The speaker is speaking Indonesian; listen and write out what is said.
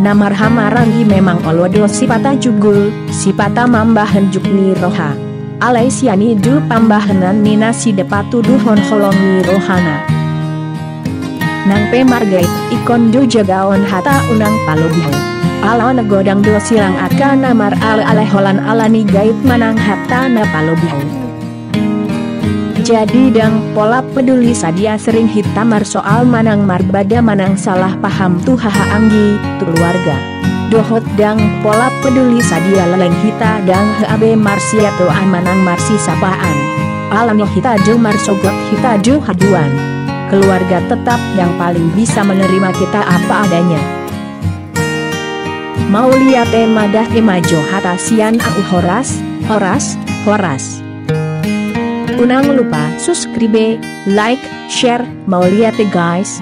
Namar hamarangi memang olodo sipata jugul, sipata mambahan jukni roha. Alai siani du pambahanan nina si depatu duhon holongi rohana. Nang pe margait ikon du jagaon hata unang palubiho. Ala negodang do silang aka namar ala holan alani gait manang hatta na palubiho. Jadi dang pola peduli sadia sering hitamar soal manang marbada manang salah paham tu haha anggi tu keluarga. Dohot dang pola peduli sadia leleng hita dang habe marsia tu manang marsi sapaan. Alani hita jo marsogot hita jo haduan. Keluarga tetap yang paling bisa menerima kita apa adanya. Mau lihat madah majo hata sian aku horas. Unang lupa subscribe, like, share, mau lihat guys.